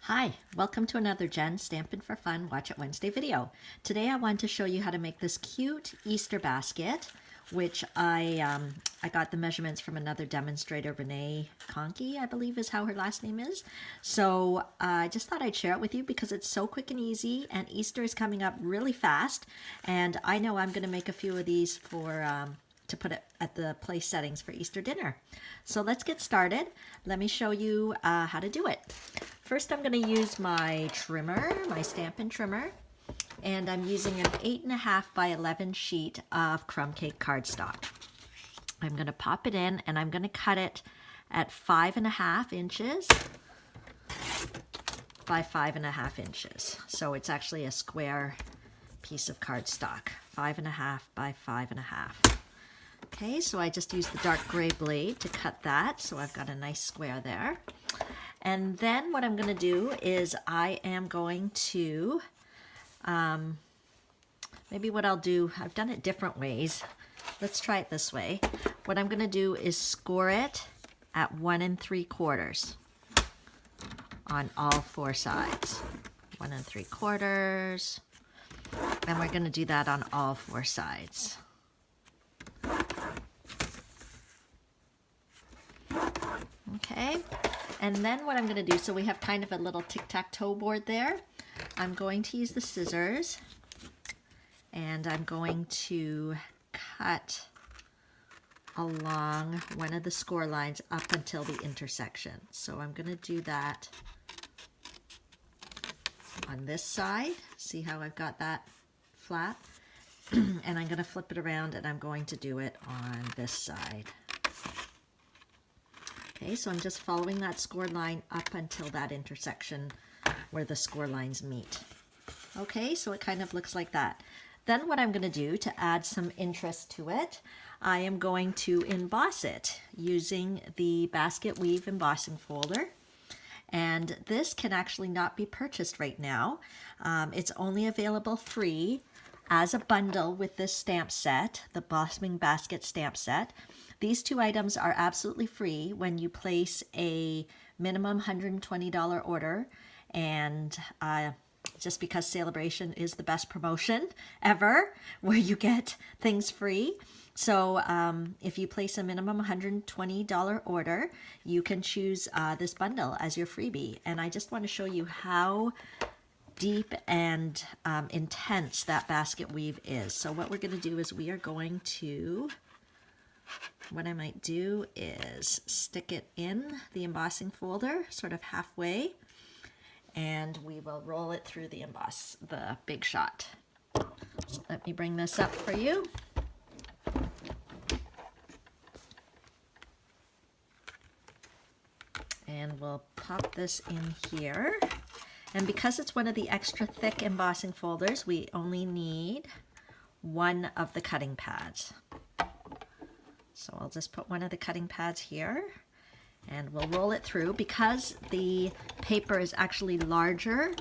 Hi, welcome to another Jen Stampin' for Fun Watch It Wednesday video. Today I want to show you how to make this cute Easter basket, which I got the measurements from another demonstrator, Renee Conkey, I believe is how her last name is. So I just thought I'd share it with you because it's so quick and easy, and Easter is coming up really fast, and I know I'm going to make a few of these for to put it at the place settings for Easter dinner. So let's get started. Let me show you how to do it. First, I'm going to use my trimmer, my Stampin' trimmer, and I'm using an 8.5 by 11 sheet of crumb cake cardstock. I'm going to pop it in, and I'm going to cut it at 5.5 inches by 5.5 inches. So it's actually a square piece of cardstock, 5.5 by 5.5. Okay, so I just used the dark gray blade to cut that, so I've got a nice square there. And then what I'm going to do is I am going to, maybe what I'll do, I've done it different ways. Let's try it this way. What I'm going to do is score it at 1 3/4 on all four sides. 1 3/4, and we're going to do that on all four sides. Okay, and then what I'm going to do, so we have kind of a little tic-tac-toe board there. I'm going to use the scissors, and I'm going to cut along one of the score lines up until the intersection. So I'm going to do that on this side. See how I've got that flat? And I'm going to flip it around, and I'm going to do it on this side. Okay, so I'm just following that score line up until that intersection where the score lines meet. Okay, so it kind of looks like that. Then what I'm going to do to add some interest to it, I am going to emboss it using the Basket Weave embossing folder. And this can actually not be purchased right now. It's only available free as a bundle with this stamp set, the Blossoming Basket stamp set. These two items are absolutely free when you place a minimum $120 order, and just because Celebration is the best promotion ever where you get things free. So if you place a minimum $120 order, you can choose this bundle as your freebie. And I just want to show you how deep and intense that basket weave is. So what we're going to do is we are going to, what I might do is stick it in the embossing folder sort of halfway, and we will roll it through the big shot. So let me bring this up for you. And we'll pop this in here. And because it's one of the extra thick embossing folders, we only need one of the cutting pads. So I'll just put one of the cutting pads here, and we'll roll it through. Because the paper is actually larger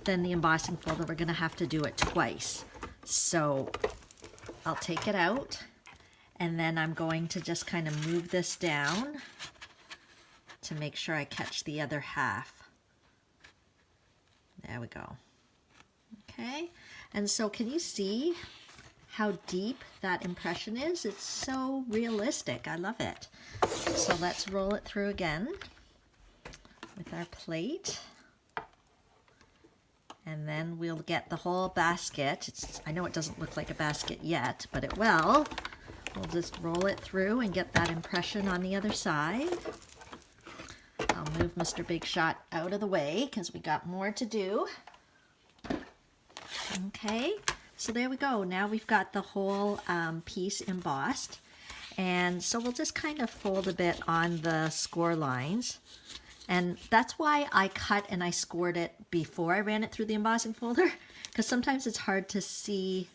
than the embossing folder, we're going to have to do it twice. So I'll take it out, and then I'm going to just kind of move this down to make sure I catch the other half. There we go. Okay, and so can you see how deep that impression is? It's so realistic. I love it. So let's roll it through again with our plate. And then we'll get the whole basket. I know it doesn't look like a basket yet, but it will. We'll just roll it through and get that impression on the other side. I'll move Mr. Big Shot out of the way because we got more to do. Okay, so there we go. Now we've got the whole piece embossed. And so we'll just kind of fold a bit on the score lines. And that's why I cut and I scored it before I ran it through the embossing folder, because sometimes it's hard to see,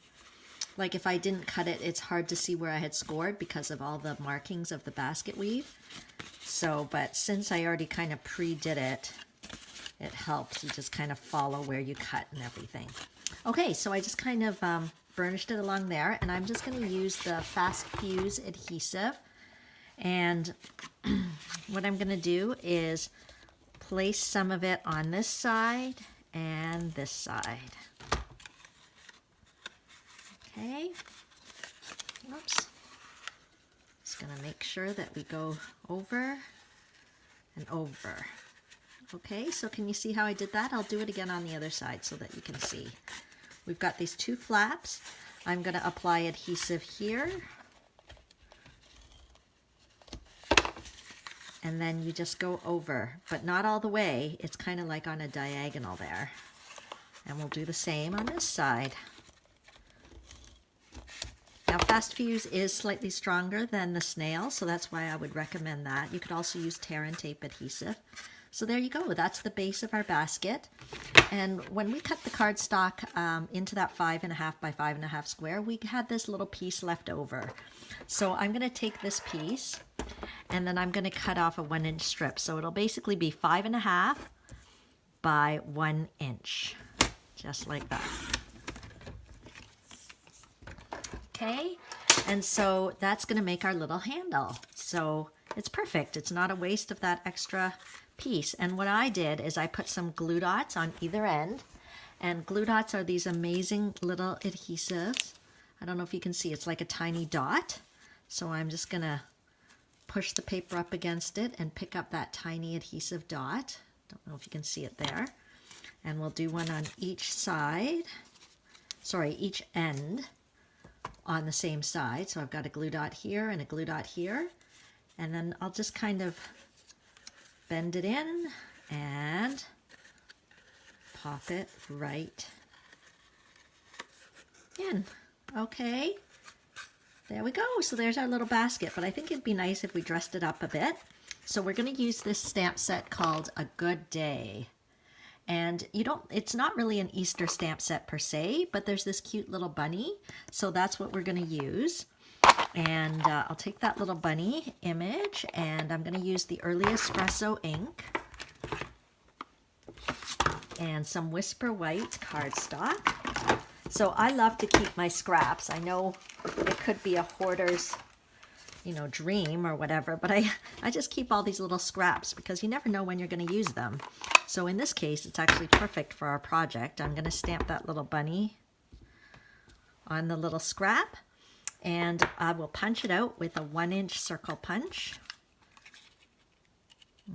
like if I didn't cut it, it's hard to see where I had scored because of all the markings of the basket weave. So, but since I already kind of pre-did it, it helps. You just kind of follow where you cut and everything. Okay, so I just kind of burnished it along there, and I'm just going to use the Fast Fuse adhesive. And what I'm going to do is place some of it on this side and this side. Okay. Oops. Just gonna make sure that we go over and over. Okay, so can you see how I did that? I'll do it again on the other side so that you can see. We've got these two flaps. I'm going to apply adhesive here. And then you just go over, but not all the way. It's kind of like on a diagonal there. And we'll do the same on this side. Now, Fast Fuse is slightly stronger than the snail, so that's why I would recommend that. You could also use tear and tape adhesive. So there you go. That's the base of our basket. And when we cut the cardstock into that 5.5 by 5.5 square, we had this little piece left over. So I'm going to take this piece and then I'm going to cut off a 1-inch strip. So it'll basically be 5.5 by 1 inch, just like that. Okay, and so that's going to make our little handle. So it's perfect. It's not a waste of that extra piece. And what I did is I put some glue dots on either end, and glue dots are these amazing little adhesives. I don't know if you can see, it's like a tiny dot. So I'm just going to push the paper up against it and pick up that tiny adhesive dot. Don't know if you can see it there. And we'll do one on each side, each end on the same side. So I've got a glue dot here and a glue dot here. And then I'll just kind of bend it in and pop it right in. Okay, there we go. So there's our little basket, but I think it'd be nice if we dressed it up a bit. So we're going to use this stamp set called A Good Day. And it's not really an Easter stamp set per se, but there's this cute little bunny. So that's what we're going to use. And I'll take that little bunny image and I'm going to use the Early Espresso ink and some Whisper White cardstock. So I love to keep my scraps. I know it could be a hoarder's, dream or whatever, but I just keep all these little scraps because you never know when you're going to use them. So in this case, it's actually perfect for our project. I'm going to stamp that little bunny on the little scrap. And I will punch it out with a 1-inch circle punch.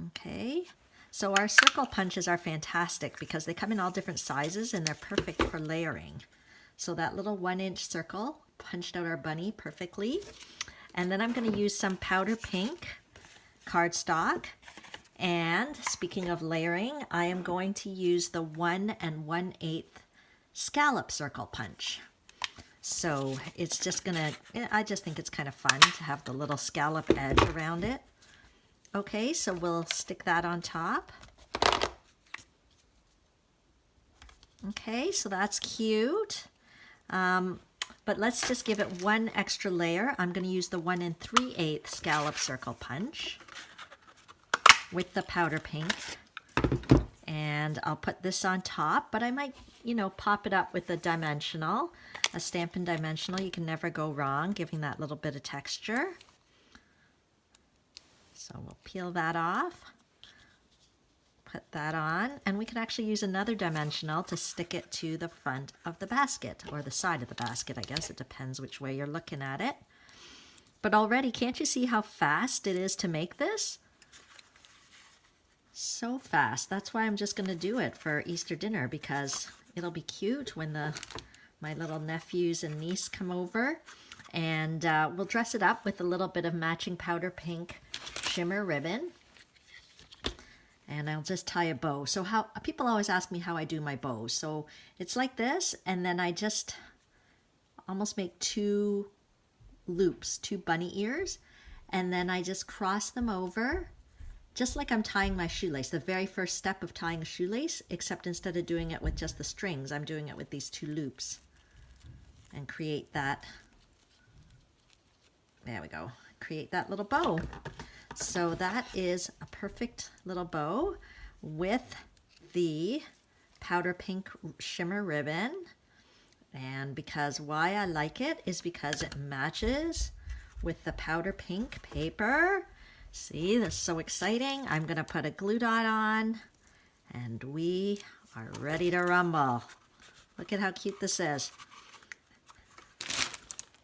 Okay, so our circle punches are fantastic because they come in all different sizes and they're perfect for layering. So that little 1-inch circle punched out our bunny perfectly. And then I'm going to use some powder pink cardstock. And speaking of layering, I am going to use the 1 1/8 scallop circle punch. So it's just I just think it's kind of fun to have the little scallop edge around it. Okay, so we'll stick that on top. Okay, so that's cute. But let's just give it one extra layer. I'm going to use the 1 3/8 scallop circle punch with the powder pink. And I'll put this on top, but I might, pop it up with a dimensional. A Stampin' Dimensional, you can never go wrong, giving that little bit of texture. So we'll peel that off, put that on, and we can actually use another dimensional to stick it to the front of the basket, or the side of the basket, I guess. It depends which way you're looking at it. But already, can't you see how fast it is to make this? So fast. That's why I'm just going to do it for Easter dinner, because it'll be cute when my little nephews and niece come over. And we'll dress it up with a little bit of matching powder pink shimmer ribbon. And I'll just tie a bow. So people always ask me how I do my bows. So it's like this, and then I just almost make 2 loops, 2 bunny ears, and then I just cross them over, just like I'm tying my shoelace, the very first step of tying a shoelace, except instead of doing it with just the strings, I'm doing it with these 2 loops, and create that, there we go, create that little bow. So that is a perfect little bow with the powder pink shimmer ribbon. And because why I like it is because it matches with the powder pink paper. See, this is so exciting. I'm going to put a glue dot on and we are ready to rumble. Look at how cute this is.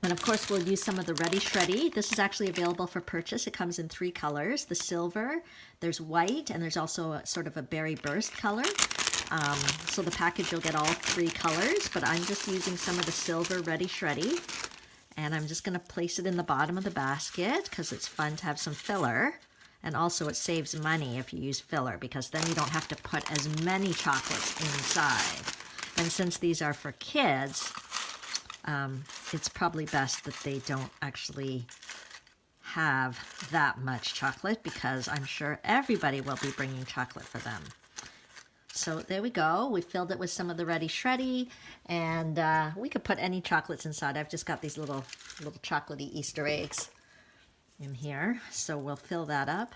And of course, we'll use some of the Ready Shreddy. This is actually available for purchase. It comes in 3 colors, the silver, there's white, and there's also a sort of a berry burst color. So the package, you'll get all 3 colors, but I'm just using some of the silver Ready Shreddy. And I'm just gonna place it in the bottom of the basket because it's fun to have some filler. And also it saves money if you use filler because then you don't have to put as many chocolates inside. And since these are for kids, it's probably best that they don't actually have that much chocolate because I'm sure everybody will be bringing chocolate for them. So there we go. We filled it with some of the Ready Shreddy, and we could put any chocolates inside. I've just got these little chocolatey Easter eggs in here, so we'll fill that up.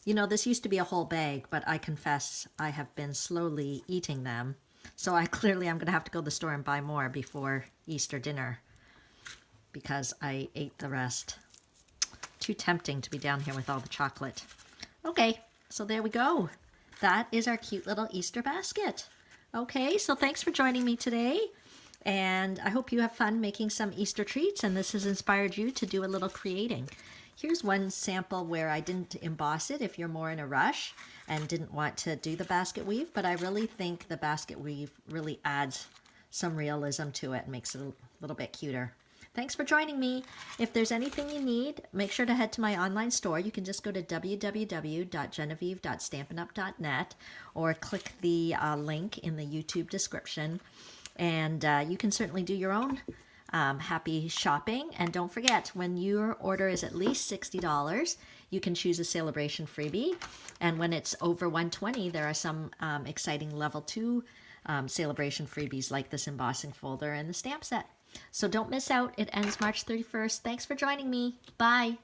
You know, this used to be a whole bag, but I confess I have been slowly eating them. So I'm going to have to go to the store and buy more before Easter dinner because I ate the rest. Too tempting to be down here with all the chocolate. Okay, so there we go. That is our cute little Easter basket. Okay, so thanks for joining me today. And I hope you have fun making some Easter treats and this has inspired you to do a little creating. Here's one sample where I didn't emboss it if you're more in a rush and didn't want to do the basket weave, but I really think the basket weave really adds some realism to it and makes it a little bit cuter. Thanks for joining me. If there's anything you need, make sure to head to my online store. You can just go to www.genevieve.stampinup.net or click the link in the YouTube description. And you can certainly do your own happy shopping. And don't forget, when your order is at least $60, you can choose a celebration freebie. And when it's over $120, there are some exciting level 2 celebration freebies like this embossing folder and the stamp set. So don't miss out. It ends March 31st. Thanks for joining me. Bye.